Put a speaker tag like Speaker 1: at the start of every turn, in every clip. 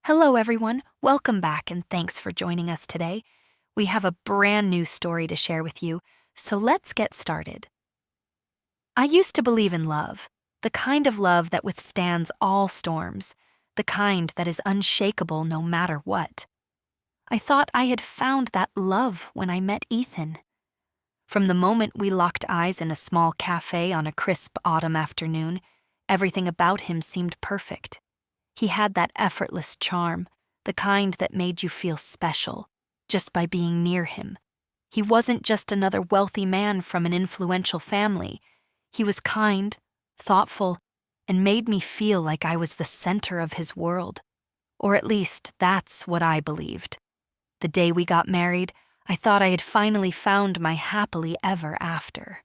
Speaker 1: Hello, everyone. Welcome back, and thanks for joining us today. We have a brand new story to share with you, so let's get started. I used to believe in love, the kind of love that withstands all storms, the kind that is unshakable no matter what. I thought I had found that love when I met Ethan. From the moment we locked eyes in a small cafe on a crisp autumn afternoon, everything about him seemed perfect. He had that effortless charm, the kind that made you feel special, just by being near him. He wasn't just another wealthy man from an influential family. He was kind, thoughtful, and made me feel like I was the center of his world. Or at least that's what I believed. The day we got married, I thought I had finally found my happily ever after.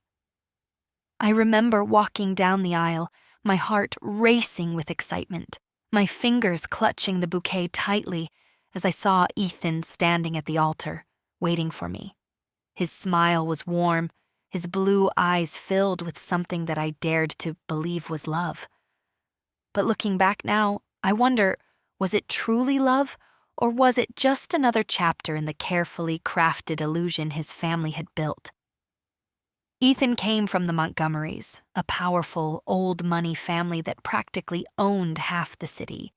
Speaker 1: I remember walking down the aisle, my heart racing with excitement, my fingers clutching the bouquet tightly as I saw Ethan standing at the altar, waiting for me. His smile was warm, his blue eyes filled with something that I dared to believe was love. But looking back now, I wonder, was it truly love, or was it just another chapter in the carefully crafted illusion his family had built? Ethan came from the Montgomerys, a powerful, old-money family that practically owned half the city.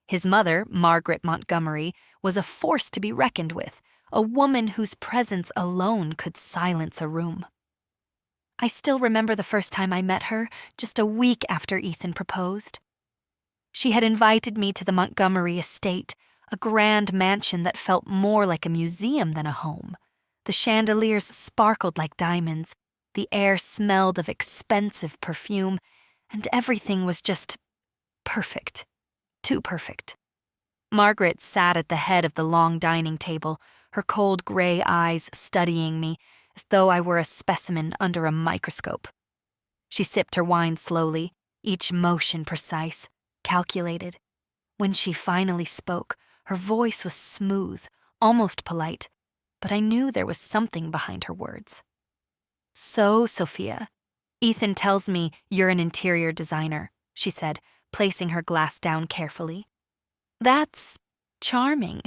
Speaker 1: His mother, Margaret Montgomery, was a force to be reckoned with, a woman whose presence alone could silence a room. I still remember the first time I met her, just a week after Ethan proposed. She had invited me to the Montgomery estate, a grand mansion that felt more like a museum than a home. The chandeliers sparkled like diamonds, the air smelled of expensive perfume, and everything was just perfect. Too perfect. Margaret sat at the head of the long dining table, her cold gray eyes studying me as though I were a specimen under a microscope. She sipped her wine slowly, each motion precise, calculated. When she finally spoke, her voice was smooth, almost polite, but I knew there was something behind her words. "So, Sophia, Ethan tells me you're an interior designer," she said, placing her glass down carefully. "That's charming,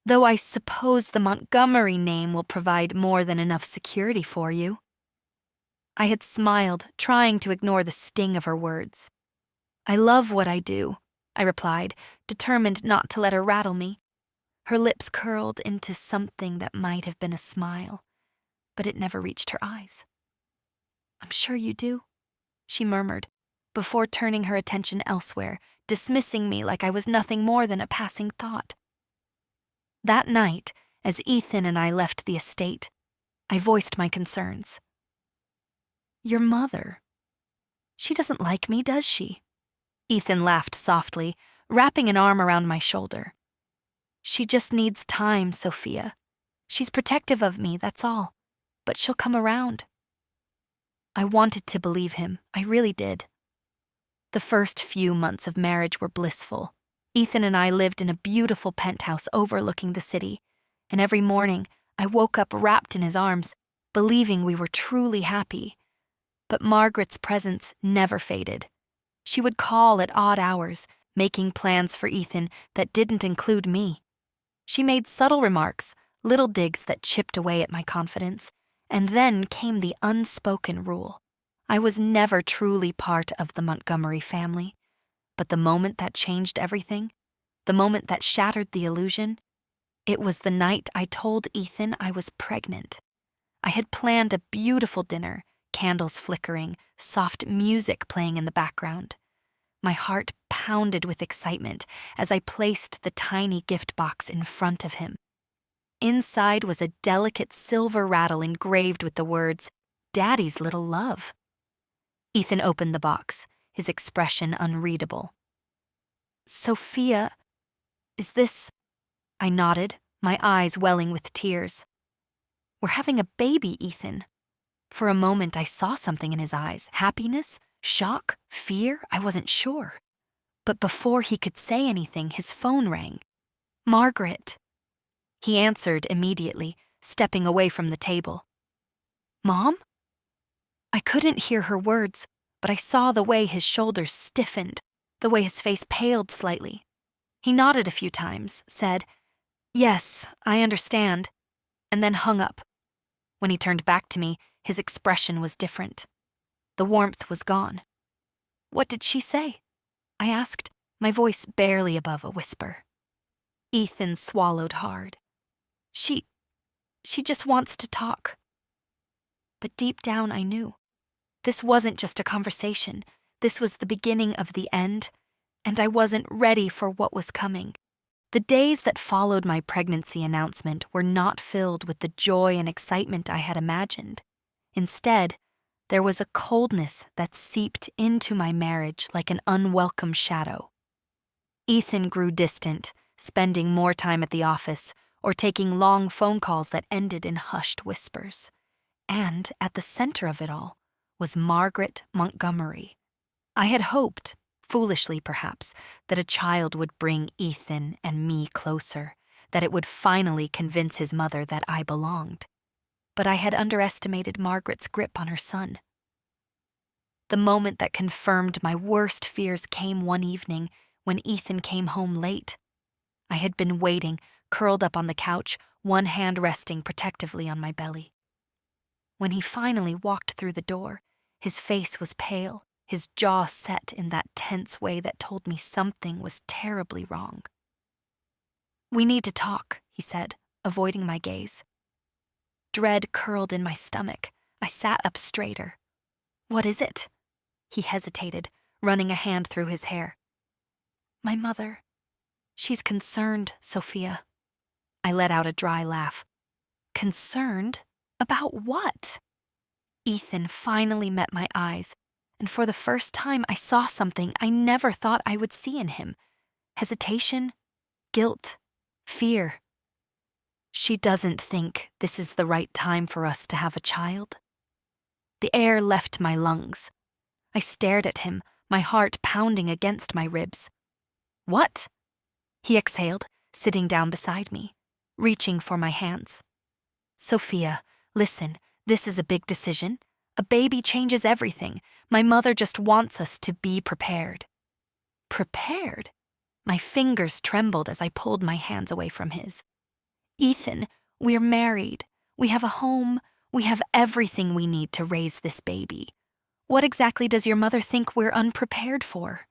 Speaker 1: though I suppose the Montgomery name will provide more than enough security for you." I had smiled, trying to ignore the sting of her words. "I love what I do," I replied, determined not to let her rattle me. Her lips curled into something that might have been a smile, but it never reached her eyes. "I'm sure you do," she murmured, before turning her attention elsewhere, dismissing me like I was nothing more than a passing thought. That night, as Ethan and I left the estate, I voiced my concerns. "Your mother. She doesn't like me, does she?" Ethan laughed softly, wrapping an arm around my shoulder. "She just needs time, Sophia. She's protective of me, that's all. But she'll come around." I wanted to believe him, I really did. The first few months of marriage were blissful. Ethan and I lived in a beautiful penthouse overlooking the city, and every morning I woke up wrapped in his arms, believing we were truly happy. But Margaret's presence never faded. She would call at odd hours, making plans for Ethan that didn't include me. She made subtle remarks, little digs that chipped away at my confidence. And then came the unspoken rule. I was never truly part of the Montgomery family. But the moment that changed everything, the moment that shattered the illusion, it was the night I told Ethan I was pregnant. I had planned a beautiful dinner, candles flickering, soft music playing in the background. My heart pounded with excitement as I placed the tiny gift box in front of him. Inside was a delicate silver rattle engraved with the words, "Daddy's little love." Ethan opened the box, his expression unreadable. "Sophia, is this—" I nodded, my eyes welling with tears. "We're having a baby, Ethan." For a moment I saw something in his eyes, happiness, shock, fear, I wasn't sure. But before he could say anything, his phone rang. "Margaret." He answered immediately, stepping away from the table. "Mom?" I couldn't hear her words, but I saw the way his shoulders stiffened, the way his face paled slightly. He nodded a few times, said, "Yes, I understand," and then hung up. When he turned back to me, his expression was different. The warmth was gone. "What did she say?" I asked, my voice barely above a whisper. Ethan swallowed hard. She just wants to talk." But deep down I knew. This wasn't just a conversation. This was the beginning of the end, and I wasn't ready for what was coming. The days that followed my pregnancy announcement were not filled with the joy and excitement I had imagined. Instead, there was a coldness that seeped into my marriage like an unwelcome shadow. Ethan grew distant, spending more time at the office or taking long phone calls that ended in hushed whispers. And at the center of it all was Margaret Montgomery. I had hoped, foolishly perhaps, that a child would bring Ethan and me closer, that it would finally convince his mother that I belonged. But I had underestimated Margaret's grip on her son. The moment that confirmed my worst fears came one evening when Ethan came home late. I had been waiting, curled up on the couch, one hand resting protectively on my belly. When he finally walked through the door, his face was pale, his jaw set in that tense way that told me something was terribly wrong. "We need to talk," he said, avoiding my gaze. Dread curled in my stomach. I sat up straighter. "What is it?" He hesitated, running a hand through his hair. "My mother. She's concerned, Sophia." I let out a dry laugh. "Concerned? About what?" Ethan finally met my eyes, and for the first time I saw something I never thought I would see in him. Hesitation, guilt, fear. "She doesn't think this is the right time for us to have a child." The air left my lungs. I stared at him, my heart pounding against my ribs. "What?" He exhaled, sitting down beside me, reaching for my hands. "Sophia, listen, this is a big decision. A baby changes everything. My mother just wants us to be prepared." Prepared? My fingers trembled as I pulled my hands away from his. "Ethan, we're married. We have a home. We have everything we need to raise this baby. What exactly does your mother think we're unprepared for?"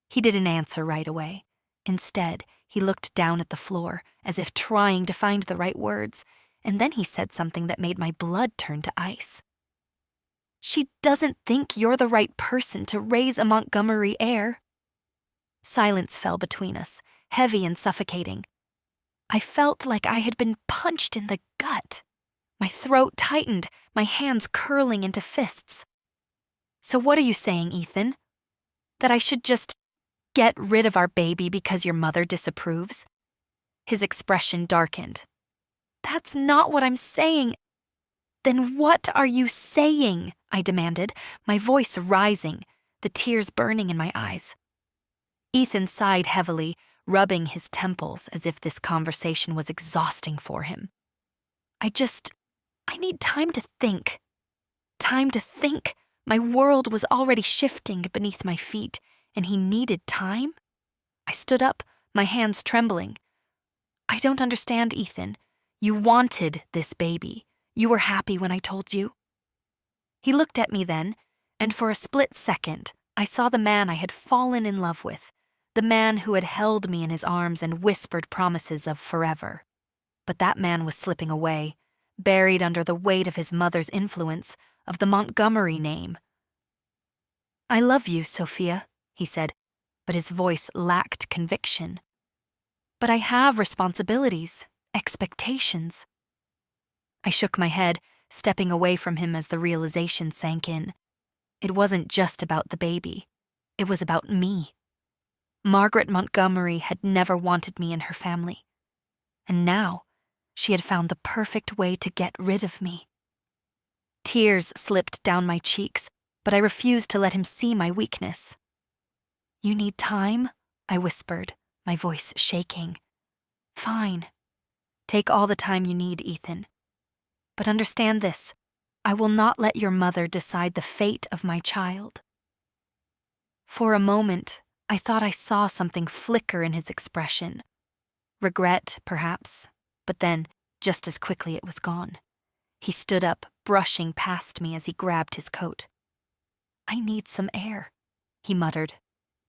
Speaker 1: He didn't answer right away. Instead, he looked down at the floor, as if trying to find the right words, and then he said something that made my blood turn to ice. "She doesn't think you're the right person to raise a Montgomery heir." Silence fell between us, heavy and suffocating. I felt like I had been punched in the gut. My throat tightened, my hands curling into fists. "So what are you saying, Ethan? That I should just get rid of our baby because your mother disapproves?" His expression darkened. "That's not what I'm saying." "Then what are you saying?" I demanded, my voice rising, the tears burning in my eyes. Ethan sighed heavily, rubbing his temples as if this conversation was exhausting for him. I need time to think." Time to think? My world was already shifting beneath my feet, and he needed time? I stood up, my hands trembling. "I don't understand, Ethan. You wanted this baby. You were happy when I told you." He looked at me then, and for a split second, I saw the man I had fallen in love with, the man who had held me in his arms and whispered promises of forever. But that man was slipping away, buried under the weight of his mother's influence, of the Montgomery name. "I love you, Sophia," he said, but his voice lacked conviction. "But I have responsibilities, expectations." I shook my head, stepping away from him as the realization sank in. It wasn't just about the baby. It was about me. Margaret Montgomery had never wanted me in her family. And now, she had found the perfect way to get rid of me. Tears slipped down my cheeks, but I refused to let him see my weakness. "You need time?" I whispered, my voice shaking. "Fine. Take all the time you need, Ethan. But understand this, I will not let your mother decide the fate of my child." For a moment, I thought I saw something flicker in his expression. Regret, perhaps, but then, just as quickly it was gone. He stood up, brushing past me as he grabbed his coat. "I need some air," he muttered,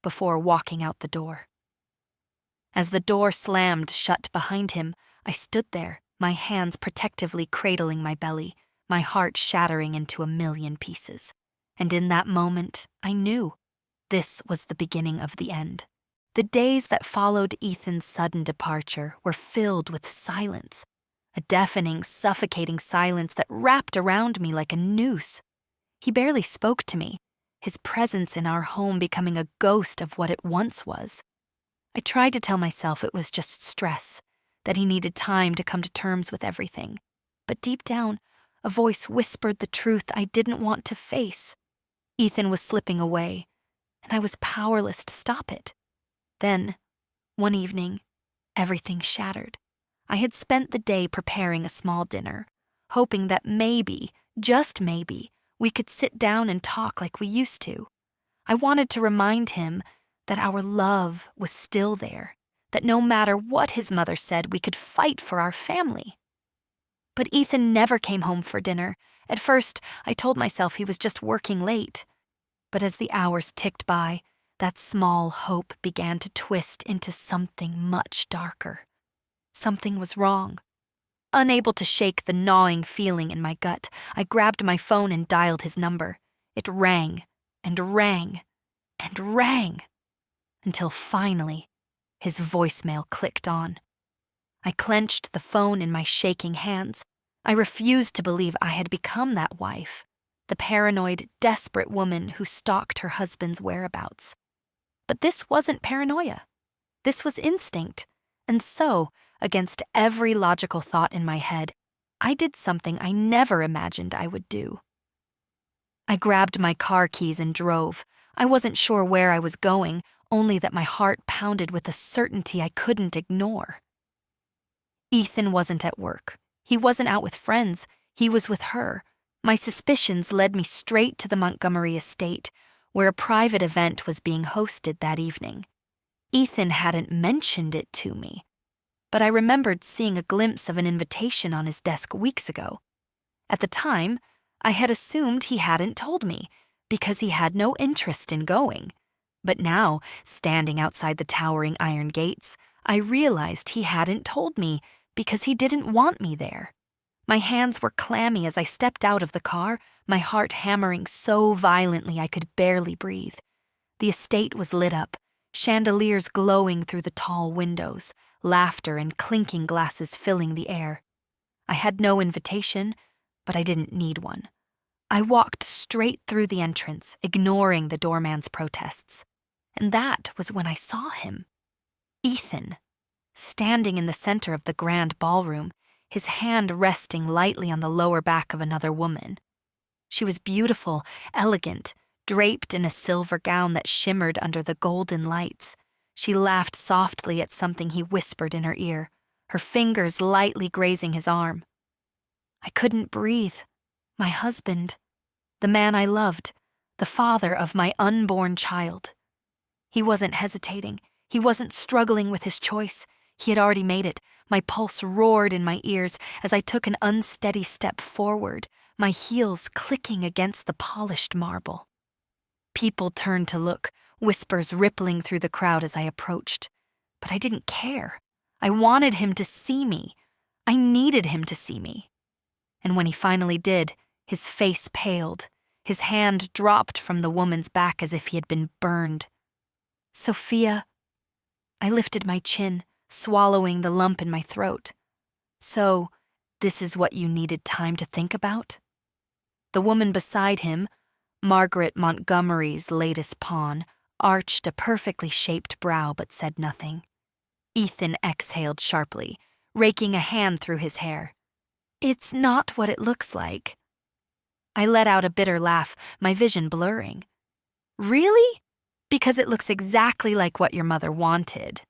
Speaker 1: before walking out the door. As the door slammed shut behind him, I stood there, my hands protectively cradling my belly, my heart shattering into a million pieces. And in that moment, I knew this was the beginning of the end. The days that followed Ethan's sudden departure were filled with silence, a deafening, suffocating silence that wrapped around me like a noose. He barely spoke to me, his presence in our home becoming a ghost of what it once was. I tried to tell myself it was just stress, that he needed time to come to terms with everything. But deep down, a voice whispered the truth I didn't want to face. Ethan was slipping away, and I was powerless to stop it. Then, one evening, everything shattered. I had spent the day preparing a small dinner, hoping that maybe, just maybe, we could sit down and talk like we used to. I wanted to remind him that our love was still there, that no matter what his mother said, we could fight for our family. But Ethan never came home for dinner. At first, I told myself he was just working late. But as the hours ticked by, that small hope began to twist into something much darker. Something was wrong. Unable to shake the gnawing feeling in my gut, I grabbed my phone and dialed his number. It rang and rang and rang, until finally, his voicemail clicked on. I clenched the phone in my shaking hands. I refused to believe I had become that wife, the paranoid, desperate woman who stalked her husband's whereabouts. But this wasn't paranoia. This was instinct. And so, against every logical thought in my head, I did something I never imagined I would do. I grabbed my car keys and drove. I wasn't sure where I was going, only that my heart pounded with a certainty I couldn't ignore. Ethan wasn't at work. He wasn't out with friends. He was with her. My suspicions led me straight to the Montgomery estate, where a private event was being hosted that evening. Ethan hadn't mentioned it to me, but I remembered seeing a glimpse of an invitation on his desk weeks ago. At the time, I had assumed he hadn't told me, because he had no interest in going. But now, standing outside the towering iron gates, I realized he hadn't told me because he didn't want me there. My hands were clammy as I stepped out of the car, my heart hammering so violently I could barely breathe. The estate was lit up, chandeliers glowing through the tall windows, laughter and clinking glasses filling the air. I had no invitation, but I didn't need one. I walked straight through the entrance, ignoring the doorman's protests. And that was when I saw him. Ethan, standing in the center of the grand ballroom, his hand resting lightly on the lower back of another woman. She was beautiful, elegant, draped in a silver gown that shimmered under the golden lights. She laughed softly at something he whispered in her ear, her fingers lightly grazing his arm. I couldn't breathe. My husband, the man I loved, the father of my unborn child. He wasn't hesitating. He wasn't struggling with his choice. He had already made it. My pulse roared in my ears as I took an unsteady step forward, my heels clicking against the polished marble. People turned to look, whispers rippling through the crowd as I approached. But I didn't care. I wanted him to see me. I needed him to see me. And when he finally did, his face paled. His hand dropped from the woman's back as if he had been burned. "Sophia," I lifted my chin, swallowing the lump in my throat. "So, this is what you needed time to think about?" The woman beside him, Margaret Montgomery's latest pawn, arched a perfectly shaped brow but said nothing. Ethan exhaled sharply, raking a hand through his hair. "It's not what it looks like." I let out a bitter laugh, my vision blurring. "Really? Because it looks exactly like what your mother wanted."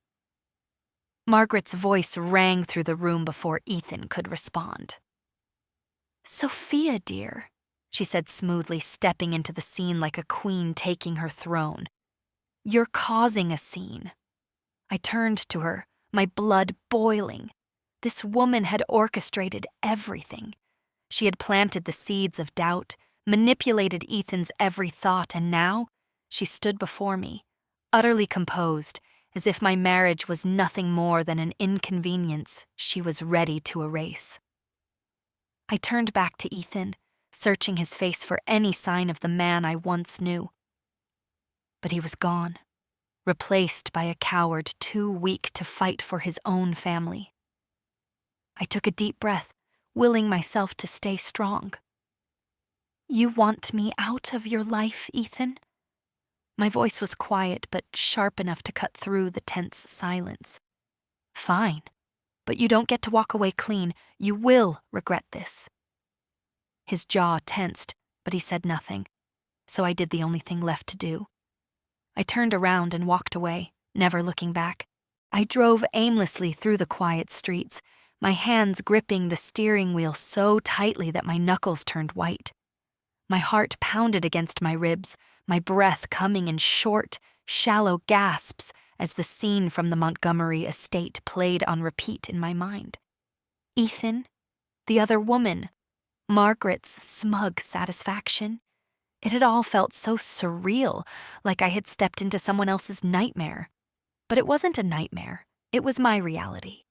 Speaker 1: Margaret's voice rang through the room before Ethan could respond. "Sophia, dear," she said smoothly, stepping into the scene like a queen taking her throne. You're causing a scene." I turned to her, my blood boiling. This woman had orchestrated everything. She had planted the seeds of doubt, manipulated Ethan's every thought, and now she stood before me, utterly composed, as if my marriage was nothing more than an inconvenience she was ready to erase. I turned back to Ethan, searching his face for any sign of the man I once knew. But he was gone, replaced by a coward too weak to fight for his own family. I took a deep breath, willing myself to stay strong. "You want me out of your life, Ethan?" My voice was quiet but sharp enough to cut through the tense silence. "Fine, but you don't get to walk away clean. You will regret this." His jaw tensed, but he said nothing, so I did the only thing left to do. I turned around and walked away, never looking back. I drove aimlessly through the quiet streets, my hands gripping the steering wheel so tightly that my knuckles turned white. My heart pounded against my ribs, my breath coming in short, shallow gasps as the scene from the Montgomery estate played on repeat in my mind. Ethan, the other woman, Margaret's smug satisfaction. It had all felt so surreal, like I had stepped into someone else's nightmare. But it wasn't a nightmare, it was my reality.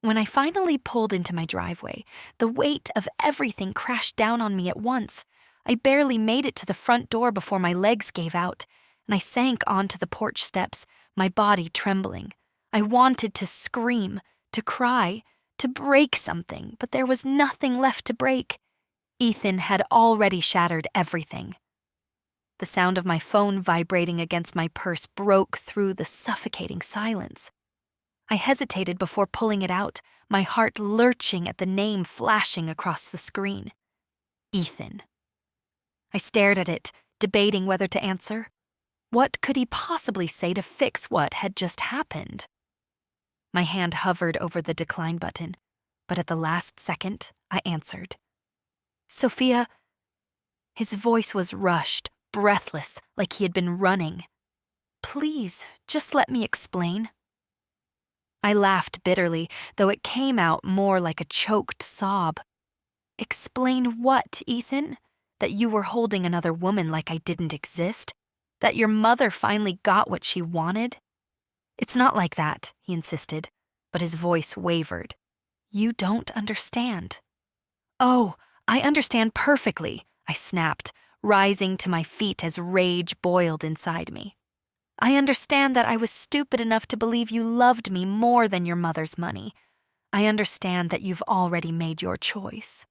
Speaker 1: When I finally pulled into my driveway, the weight of everything crashed down on me at once. I barely made it to the front door before my legs gave out, and I sank onto the porch steps, my body trembling. I wanted to scream, to cry, to break something, but there was nothing left to break. Ethan had already shattered everything. The sound of my phone vibrating against my purse broke through the suffocating silence. I hesitated before pulling it out, my heart lurching at the name flashing across the screen. Ethan. I stared at it, debating whether to answer. What could he possibly say to fix what had just happened? My hand hovered over the decline button, but at the last second, I answered. "Sophia." His voice was rushed, breathless, like he had been running. "Please, just let me explain." I laughed bitterly, though it came out more like a choked sob. "Explain what, Ethan? That you were holding another woman like I didn't exist? That your mother finally got what she wanted?" "It's not like that," he insisted, but his voice wavered. "You don't understand." "Oh, I understand perfectly," I snapped, rising to my feet as rage boiled inside me. "I understand that I was stupid enough to believe you loved me more than your mother's money. I understand that you've already made your choice."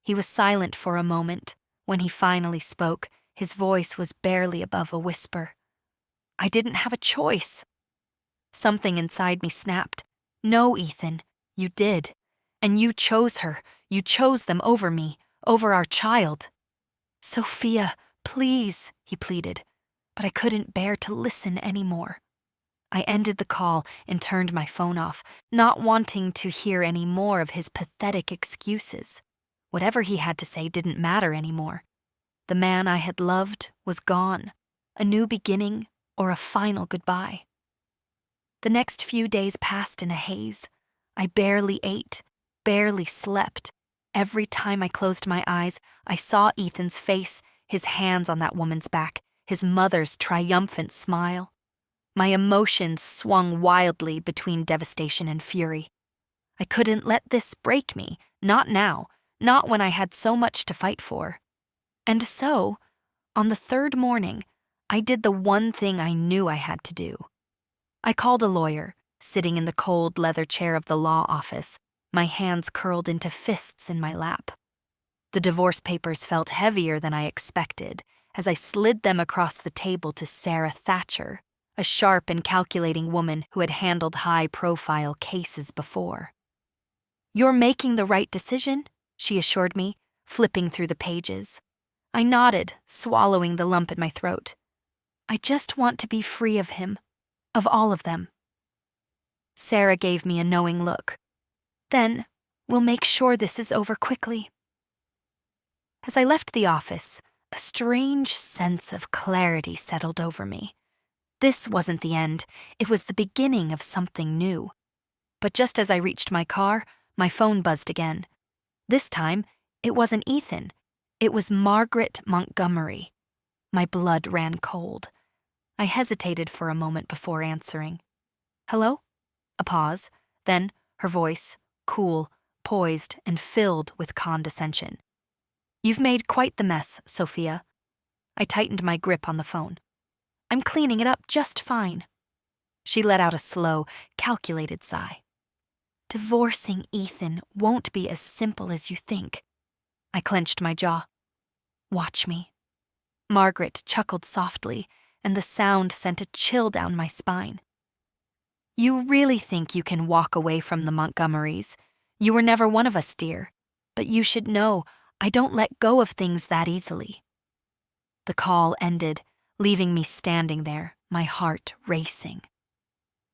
Speaker 1: He was silent for a moment. When he finally spoke, his voice was barely above a whisper. "I didn't have a choice." Something inside me snapped. "No, Ethan, you did. And you chose her. You chose them over me, over our child." "Sophia, please," he pleaded, but I couldn't bear to listen anymore. I ended the call and turned my phone off, not wanting to hear any more of his pathetic excuses. Whatever he had to say didn't matter anymore. The man I had loved was gone, a new beginning or a final goodbye. The next few days passed in a haze. I barely ate, barely slept. Every time I closed my eyes, I saw Ethan's face, his hands on that woman's back, his mother's triumphant smile. My emotions swung wildly between devastation and fury. I couldn't let this break me, not now, not when I had so much to fight for. And so, on the third morning, I did the one thing I knew I had to do. I called a lawyer, sitting in the cold leather chair of the law office, my hands curled into fists in my lap. The divorce papers felt heavier than I expected as I slid them across the table to Sarah Thatcher, a sharp and calculating woman who had handled high-profile cases before. "You're making the right decision," she assured me, flipping through the pages. I nodded, swallowing the lump in my throat. "I just want to be free of him, of all of them." Sarah gave me a knowing look. "Then, we'll make sure this is over quickly." As I left the office, A strange sense of clarity settled over me. This wasn't the end, it was the beginning of something new. But just as I reached my car, my phone buzzed again. This time, it wasn't Ethan. It was Margaret Montgomery. My blood ran cold. I hesitated for a moment before answering. Hello? A pause, then her voice, cool, poised, and filled with condescension. You've made quite the mess, Sophia. I tightened my grip on the phone. I'm cleaning it up just fine. She let out a slow, calculated sigh. Divorcing Ethan won't be as simple as you think. I clenched my jaw. Watch me. Margaret chuckled softly, and the sound sent a chill down my spine. You really think you can walk away from the Montgomerys? You were never one of us, dear. But you should know, I don't let go of things that easily. The call ended, leaving me standing there, my heart racing.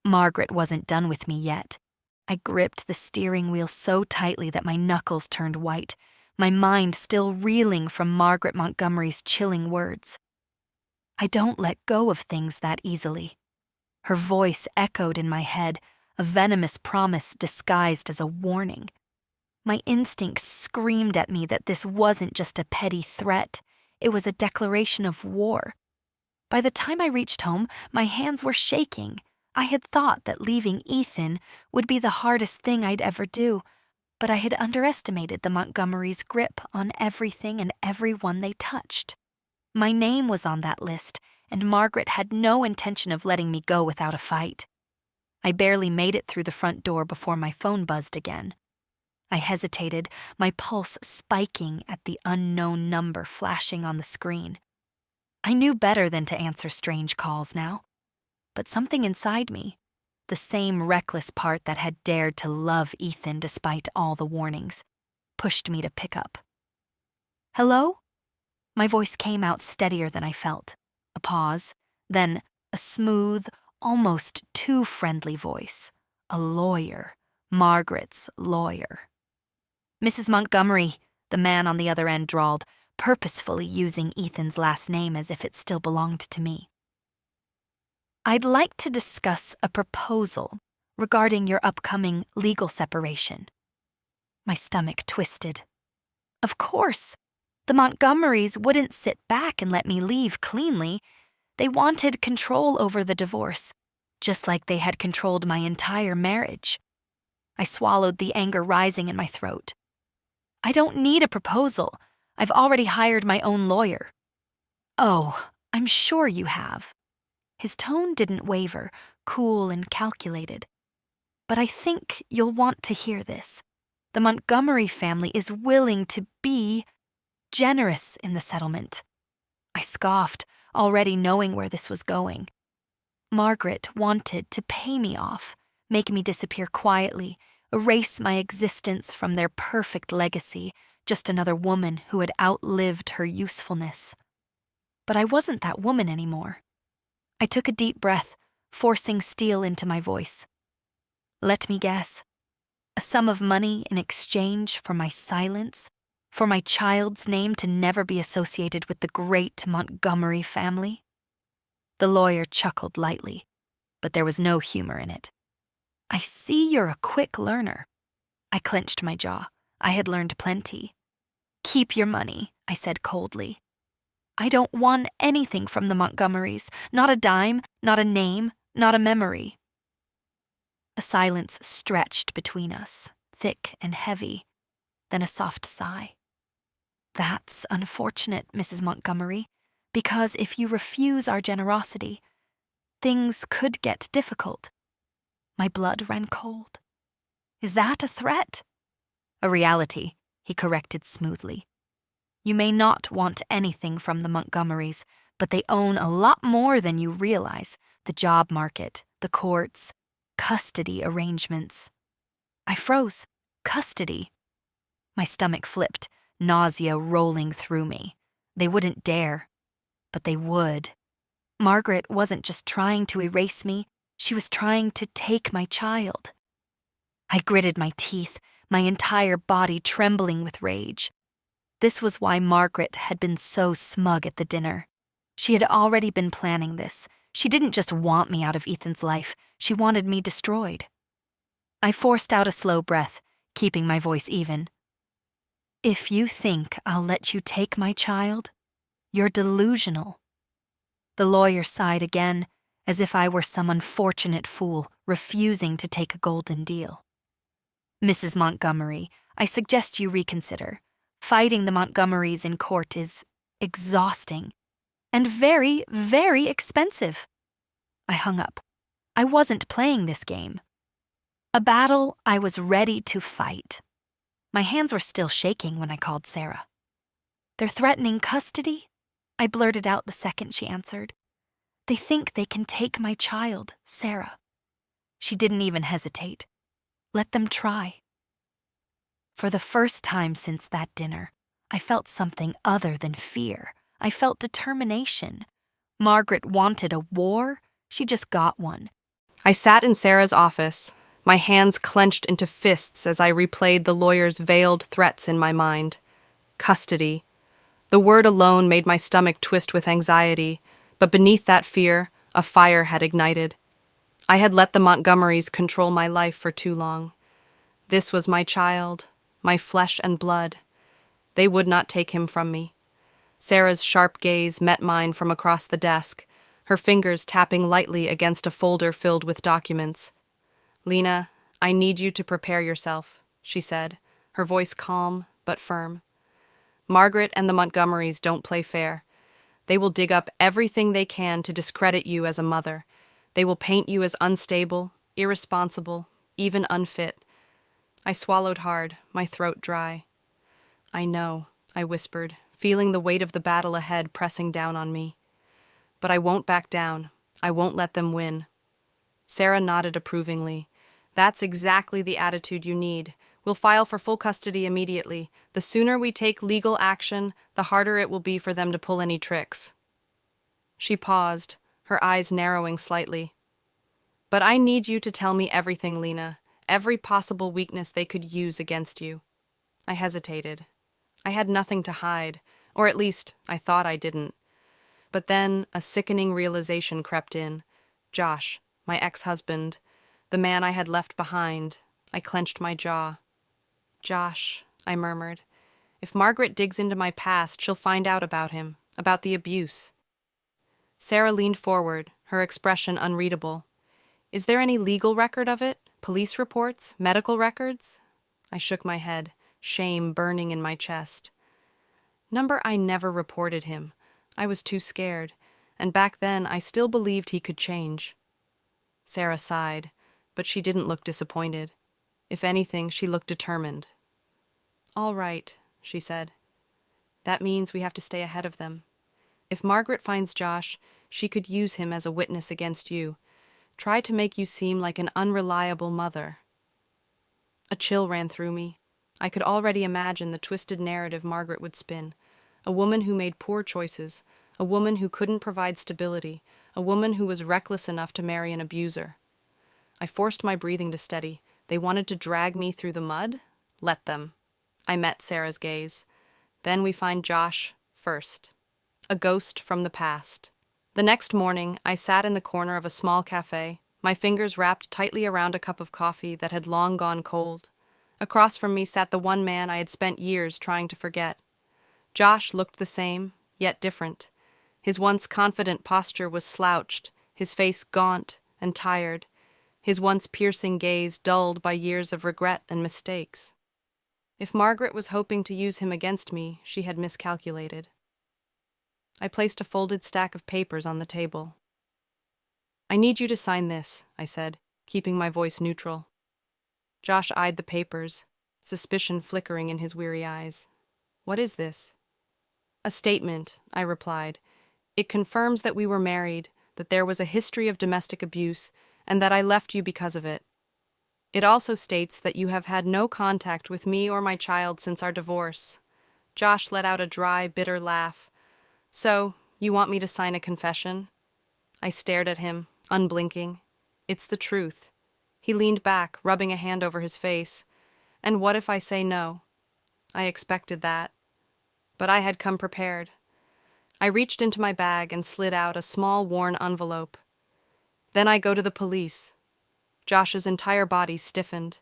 Speaker 1: Margaret wasn't done with me yet. I gripped the steering wheel so tightly that my knuckles turned white, my mind still reeling from Margaret Montgomery's chilling words. I don't let go of things that easily. Her voice echoed in my head, a venomous promise disguised as a warning. My instincts screamed at me that this wasn't just a petty threat, it was a declaration of war. By the time I reached home, my hands were shaking. I had thought that leaving Ethan would be the hardest thing I'd ever do, but I had underestimated the Montgomerys' grip on everything and everyone they touched. My name was on that list, and Margaret had no intention of letting me go without a fight. I barely made it through the front door before my phone buzzed again. I hesitated, my pulse spiking at the unknown number flashing on the screen. I knew better than to answer strange calls now. But something inside me, the same reckless part that had dared to love Ethan despite all the warnings, pushed me to pick up. Hello? My voice came out steadier than I felt. A pause, then a smooth, almost too friendly voice. A lawyer. Margaret's lawyer. Mrs. Montgomery, the man on the other end drawled, purposefully using Ethan's last name as if it still belonged to me. I'd like to discuss a proposal regarding your upcoming legal separation. My stomach twisted. Of course, the Montgomerys wouldn't sit back and let me leave cleanly. They wanted control over the divorce, just like they had controlled my entire marriage. I swallowed the anger rising in my throat. I don't need a proposal. I've already hired my own lawyer. Oh, I'm sure you have. His tone didn't waver, cool and calculated. But I think you'll want to hear this. The Montgomery family is willing to be generous in the settlement. I scoffed, already knowing where this was going. Margaret wanted to pay me off, make me disappear quietly, erase my existence from their perfect legacy, just another woman who had outlived her usefulness. But I wasn't that woman anymore. I took a deep breath, forcing steel into my voice. Let me guess. A sum of money in exchange for my silence, for my child's name to never be associated with the great Montgomery family? The lawyer chuckled lightly, but there was no humor in it. I see you're a quick learner. I clenched my jaw. I had learned plenty. Keep your money, I said coldly. I don't want anything from the Montgomerys, not a dime, not a name, not a memory. A silence stretched between us, thick and heavy, then a soft sigh. That's unfortunate, Mrs. Montgomery, because if you refuse our generosity, things could get difficult. My blood ran cold. Is that a threat? A reality, he corrected smoothly. You may not want anything from the Montgomerys, but they own a lot more than you realize: the job market, the courts, custody arrangements. I froze. Custody. My stomach flipped, nausea rolling through me. They wouldn't dare, but they would. Margaret wasn't just trying to erase me, she was trying to take my child. I gritted my teeth, my entire body trembling with rage. This was why Margaret had been so smug at the dinner. She had already been planning this. She didn't just want me out of Ethan's life, she wanted me destroyed. I forced out a slow breath, keeping my voice even. If you think I'll let you take my child, you're delusional. The lawyer sighed again, as if I were some unfortunate fool refusing to take a golden deal. Mrs. Montgomery, I suggest you reconsider. Fighting the Montgomerys in court is exhausting and very, very expensive. I hung up. I wasn't playing this game. A battle I was ready to fight. My hands were still shaking when I called Sarah. They're threatening custody? I blurted out the second she answered. They think they can take my child, Sarah. She didn't even hesitate. Let them try. For the first time since that dinner, I felt something other than fear. I felt determination. Margaret wanted a war. She just got one.
Speaker 2: I sat in Sarah's office, my hands clenched into fists as I replayed the lawyer's veiled threats in my mind. Custody. The word alone made my stomach twist with anxiety, but beneath that fear, a fire had ignited. I had let the Montgomerys control my life for too long. This was my child, my flesh and blood. They would not take him from me. Sarah's sharp gaze met mine from across the desk, her fingers tapping lightly against a folder filled with documents. "Lena, I need you to prepare yourself," she said, her voice calm but firm. "Margaret and the Montgomerys don't play fair. They will dig up everything they can to discredit you as a mother. They will paint you as unstable, irresponsible, even unfit." I swallowed hard, my throat dry. "I know," I whispered, feeling the weight of the battle ahead pressing down on me. "But I won't back down. I won't let them win." Sarah nodded approvingly. "That's exactly the attitude you need. We'll file for full custody immediately. The sooner we take legal action, the harder it will be for them to pull any tricks." She paused, her eyes narrowing slightly. "But I need you to tell me everything, Lena, every possible weakness they could use against you." I hesitated. I had nothing to hide, or at least I thought I didn't. But then a sickening realization crept in. Josh, my ex-husband, the man I had left behind. I clenched my jaw. "Josh," I murmured. "If Margaret digs into my past, she'll find out about him, about the abuse." Sarah leaned forward, her expression unreadable. "Is there any legal record of it? Police reports? Medical records?" I shook my head, shame burning in my chest. I never reported him. I was too scared, and back then I still believed he could change. Sarah sighed, but she didn't look disappointed. If anything, she looked determined. "All right," she said. "That means we have to stay ahead of them. If Margaret finds Josh, she could use him as a witness against you. Try to make you seem like an unreliable mother." A chill ran through me. I could already imagine the twisted narrative Margaret would spin. A woman who made poor choices, a woman who couldn't provide stability, a woman who was reckless enough to marry an abuser. I forced my breathing to steady. They wanted to drag me through the mud? Let them. I met Sarah's gaze. Then we find Josh first. A ghost from the past. The next morning, I sat in the corner of a small cafe, my fingers wrapped tightly around a cup of coffee that had long gone cold. Across from me sat the one man I had spent years trying to forget. Josh looked the same, yet different. His once confident posture was slouched, his face gaunt and tired, his once piercing gaze dulled by years of regret and mistakes. If Margaret was hoping to use him against me, she had miscalculated. I placed a folded stack of papers on the table. "I need you to sign this," I said, keeping my voice neutral. Josh eyed the papers, suspicion flickering in his weary eyes. "What is this?" "A statement," I replied. "It confirms that we were married, that there was a history of domestic abuse, and that I left you because of it. It also states that you have had no contact with me or my child since our divorce." Josh let out a dry, bitter laugh. "So, you want me to sign a confession?" I stared at him, unblinking. "It's the truth." He leaned back, rubbing a hand over his face. "And what if I say no?" I expected that. but I had come prepared. I reached into my bag and slid out a small, worn envelope. Then I go to the police. Josh's entire body stiffened.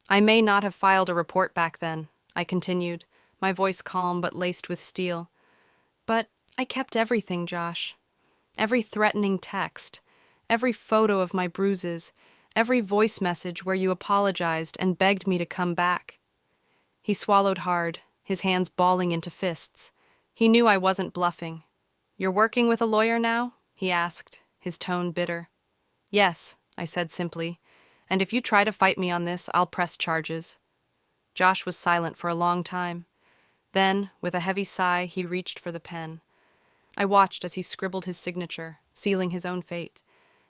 Speaker 2: I may not have filed a report back then, I continued, my voice calm but laced with steel. But I kept everything, Josh. Every threatening text, every photo of my bruises, every voice message where you apologized and begged me to come back. He swallowed hard, his hands balling into fists. He knew I wasn't bluffing. "You're working with a lawyer now?" he asked, his tone bitter. "Yes," I said simply, "and if you try to fight me on this, I'll press charges." Josh was silent for a long time. Then, with a heavy sigh, he reached for the pen. I watched as he scribbled his signature, sealing his own fate.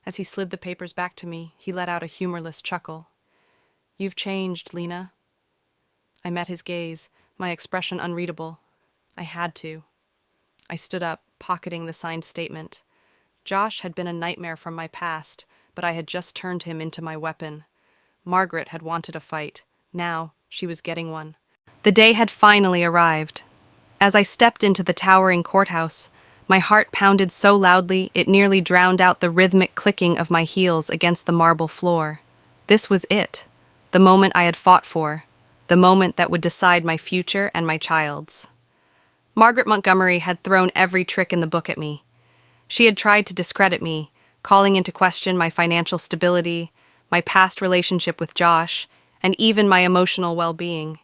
Speaker 2: As he slid the papers back to me, he let out a humorless chuckle. "You've changed, Lena." I met his gaze, my expression unreadable. I had to. I stood up, pocketing the signed statement. Josh had been a nightmare from my past, but I had just turned him into my weapon. Margaret had wanted a fight. Now, she was getting one. The day had finally arrived. As I stepped into the towering courthouse, my heart pounded so loudly it nearly drowned out the rhythmic clicking of my heels against the marble floor. This was it, the moment I had fought for, the moment that would decide my future and my child's. Margaret Montgomery had thrown every trick in the book at me. She had tried to discredit me, calling into question my financial stability, my past relationship with Josh, and even my emotional well-being.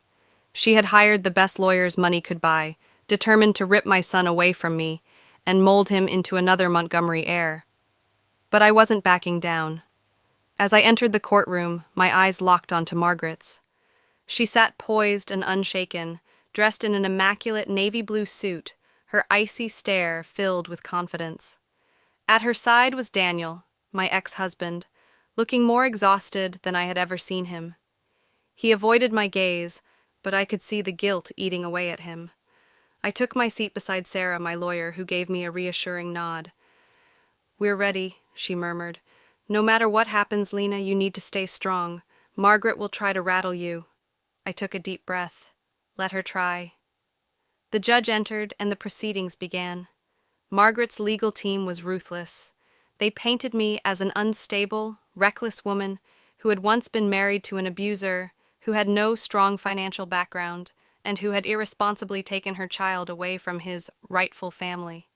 Speaker 2: She had hired the best lawyers money could buy, determined to rip my son away from me and mold him into another Montgomery heir. But I wasn't backing down. As I entered the courtroom, my eyes locked onto Margaret's. She sat poised and unshaken, dressed in an immaculate navy blue suit, her icy stare filled with confidence. At her side was Daniel, my ex-husband, looking more exhausted than I had ever seen him. He avoided my gaze, but I could see the guilt eating away at him. I took my seat beside Sarah, my lawyer, who gave me a reassuring nod. "We're ready," she murmured. "No matter what happens, Lena, you need to stay strong. Margaret will try to rattle you." I took a deep breath. Let her try. The judge entered, and the proceedings began. Margaret's legal team was ruthless. They painted me as an unstable, reckless woman who had once been married to an abuser, who had no strong financial background, and who had irresponsibly taken her child away from his rightful family.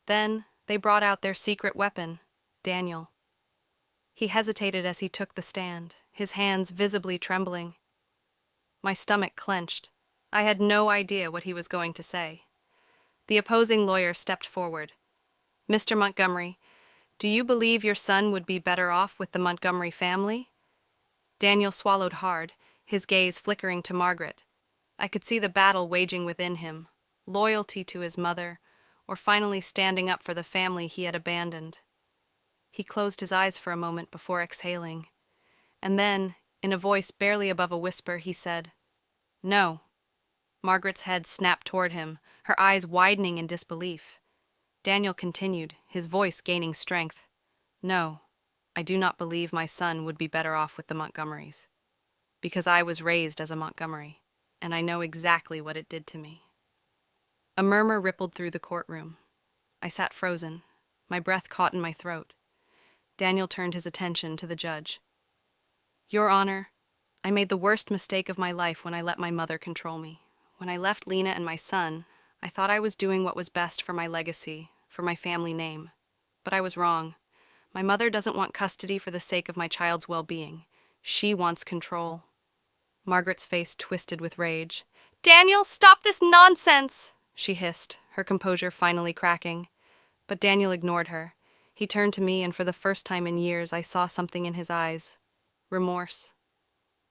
Speaker 2: Then they brought out their secret weapon, Daniel. He hesitated as he took the stand, his hands visibly trembling. My stomach clenched. I had no idea what he was going to say. The opposing lawyer stepped forward. "Mr. Montgomery, do you believe your son would be better off with the Montgomery family?" Daniel swallowed hard, his gaze flickering to Margaret. I could see the battle waging within him, loyalty to his mother, or finally standing up for the family he had abandoned. He closed his eyes for a moment before exhaling, and then, in a voice barely above a whisper, he said, "No." Margaret's head snapped toward him, her eyes widening in disbelief. Daniel continued, his voice gaining strength. "No, I do not believe my son would be better off with the Montgomerys, because I was raised as a Montgomery, and I know exactly what it did to me." A murmur rippled through the courtroom. I sat frozen, my breath caught in my throat. Daniel turned his attention to the judge. "Your Honor, I made the worst mistake of my life when I let my mother control me. When I left Lena and my son, I thought I was doing what was best for my legacy, for my family name. But I was wrong. My mother doesn't want custody for the sake of my child's well-being. She wants control." Margaret's face twisted with rage. "Daniel, stop this nonsense!" she hissed, her composure finally cracking. But Daniel ignored her. He turned to me, and for the first time in years, I saw something in his eyes. Remorse.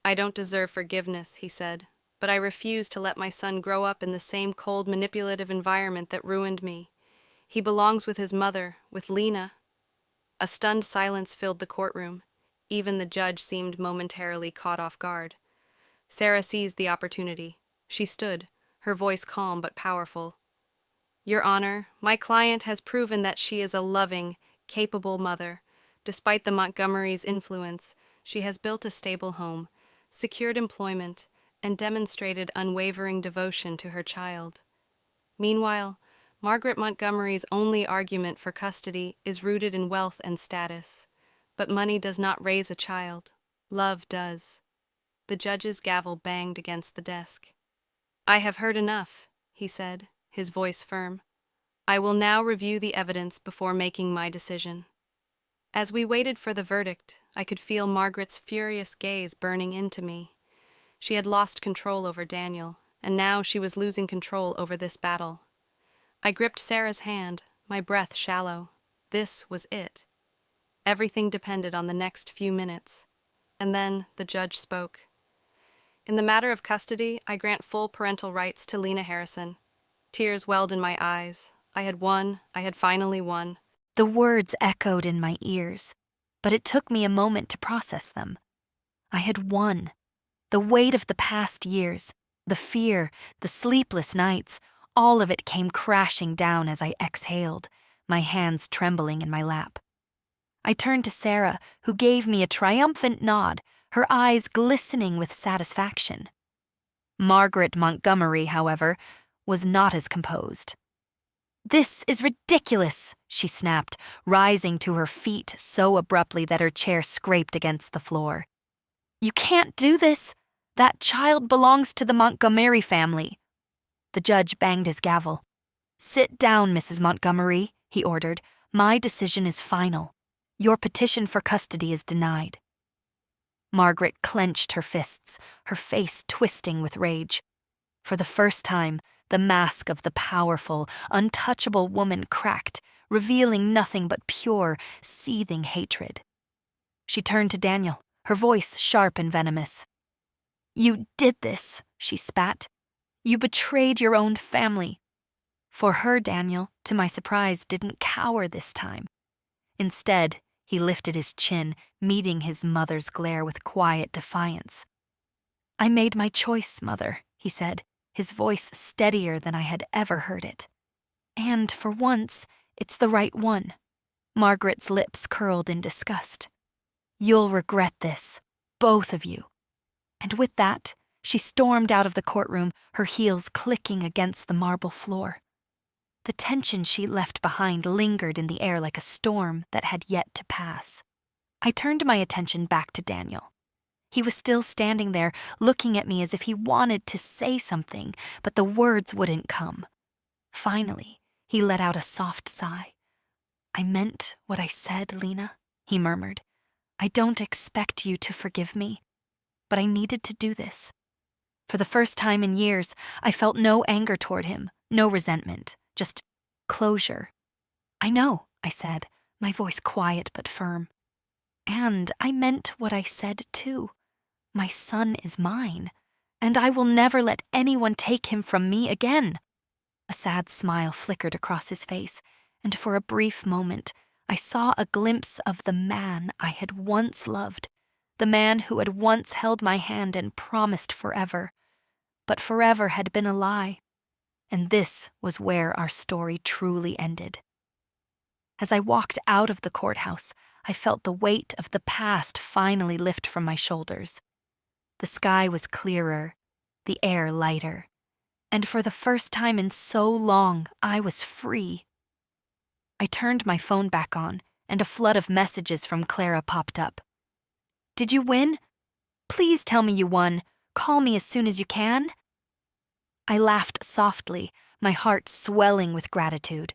Speaker 2: "I don't deserve forgiveness," he said, "but I refuse to let my son grow up in the same cold, manipulative environment that ruined me. He belongs with his mother, with Lena." A stunned silence filled the courtroom. Even the judge seemed momentarily caught off guard. Sarah seized the opportunity. She stood, her voice calm but powerful. "Your Honor, my client has proven that she is a loving, capable mother. Despite the Montgomerys' influence, she has built a stable home, secured employment, and demonstrated unwavering devotion to her child. Meanwhile, Margaret Montgomery's only argument for custody is rooted in wealth and status. But money does not raise a child. Love does. The judge's gavel banged against the desk. "I have heard enough," he said, his voice firm. "I will now review the evidence before making my decision." As we waited for the verdict, I could feel Margaret's furious gaze burning into me. She had lost control over Daniel, and now she was losing control over this battle. I gripped Sarah's hand, my breath shallow. This was it. Everything depended on the next few minutes. And then the judge spoke. "In the matter of custody, I grant full parental rights to Lena Harrison." Tears welled in my eyes. I had won. I had finally won.
Speaker 1: The words echoed in my ears, but it took me a moment to process them. I had won. The weight of the past years, the fear, the sleepless nights, all of it came crashing down as I exhaled, my hands trembling in my lap. I turned to Sarah, who gave me a triumphant nod, her eyes glistening with satisfaction. Margaret Montgomery, however, was not as composed. "This is ridiculous," she snapped, rising to her feet so abruptly that her chair scraped against the floor. "You can't do this. That child belongs to the Montgomery family." The judge banged his gavel. "Sit down, Mrs. Montgomery," he ordered. "My decision is final. Your petition for custody is denied." Margaret clenched her fists, her face twisting with rage. For the first time, the mask of the powerful, untouchable woman cracked, revealing nothing but pure, seething hatred. She turned to Daniel, her voice sharp and venomous. "You did this," she spat. "You betrayed your own family." For her, Daniel, to my surprise, didn't cower this time. Instead, he lifted his chin, meeting his mother's glare with quiet defiance. "I made my choice, Mother," he said, his voice steadier than I had ever heard it. "And, for once, it's the right one." Margaret's lips curled in disgust. "You'll regret this, both of you." And with that, she stormed out of the courtroom, her heels clicking against the marble floor. The tension she left behind lingered in the air like a storm that had yet to pass. I turned my attention back to Daniel. He was still standing there, looking at me as if he wanted to say something, but the words wouldn't come. Finally, he let out a soft sigh. "I meant what I said, Lena," he murmured. "I don't expect you to forgive me, but I needed to do this." For the first time in years, I felt no anger toward him, no resentment, just closure. "I know," I said, my voice quiet but firm. "And I meant what I said, too. My son is mine, and I will never let anyone take him from me again." A sad smile flickered across his face, and for a brief moment, I saw a glimpse of the man I had once loved, the man who had once held my hand and promised forever. But forever had been a lie, and this was where our story truly ended. As I walked out of the courthouse, I felt the weight of the past finally lift from my shoulders. The sky was clearer, the air lighter, and for the first time in so long, I was free. I turned my phone back on, and a flood of messages from Clara popped up. "Did you win? Please tell me you won. Call me as soon as you can." I laughed softly, my heart swelling with gratitude.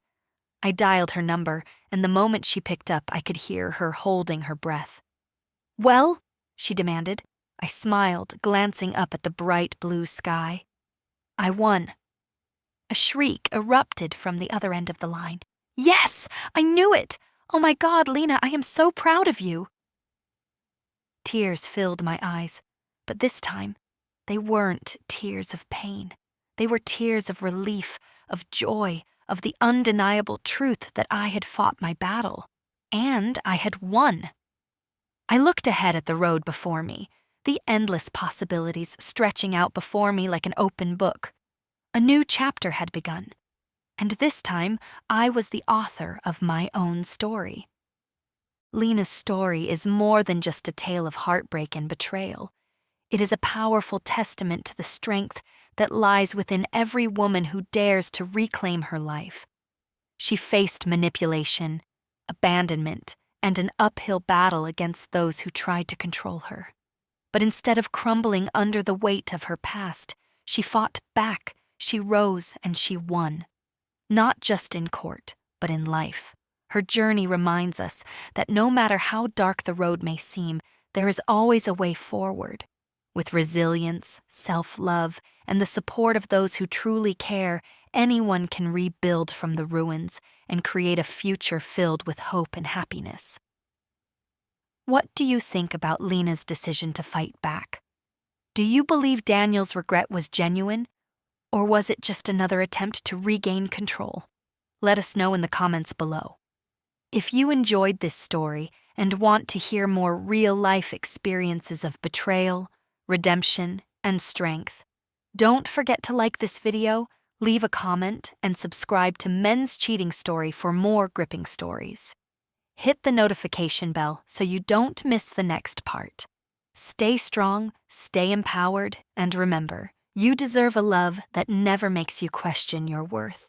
Speaker 1: I dialed her number, and the moment she picked up, I could hear her holding her breath. "Well?" she demanded. I smiled, glancing up at the bright blue sky. "I won." A shriek erupted from the other end of the line. "Yes! I knew it! Oh my God, Lena, I am so proud of you!" Tears filled my eyes, but this time, they weren't tears of pain. They were tears of relief, of joy, of the undeniable truth that I had fought my battle. And I had won. I looked ahead at the road before me, the endless possibilities stretching out before me like an open book. A new chapter had begun, and this time I was the author of my own story. Lena's story is more than just a tale of heartbreak and betrayal. It is a powerful testament to the strength, that lies within every woman who dares to reclaim her life. She faced manipulation, abandonment, and an uphill battle against those who tried to control her. But instead of crumbling under the weight of her past, she fought back, she rose, and she won. Not just in court, but in life. Her journey reminds us that no matter how dark the road may seem, there is always a way forward. With resilience, self-love, and the support of those who truly care, anyone can rebuild from the ruins and create a future filled with hope and happiness. What do you think about Lena's decision to fight back? Do you believe Daniel's regret was genuine, or was it just another attempt to regain control? Let us know in the comments below. If you enjoyed this story and want to hear more real-life experiences of betrayal, redemption, and strength, don't forget to like this video, leave a comment, and subscribe to Men's Cheating Story for more gripping stories. Hit the notification bell so you don't miss the next part. Stay strong, stay empowered, and remember, you deserve a love that never makes you question your worth.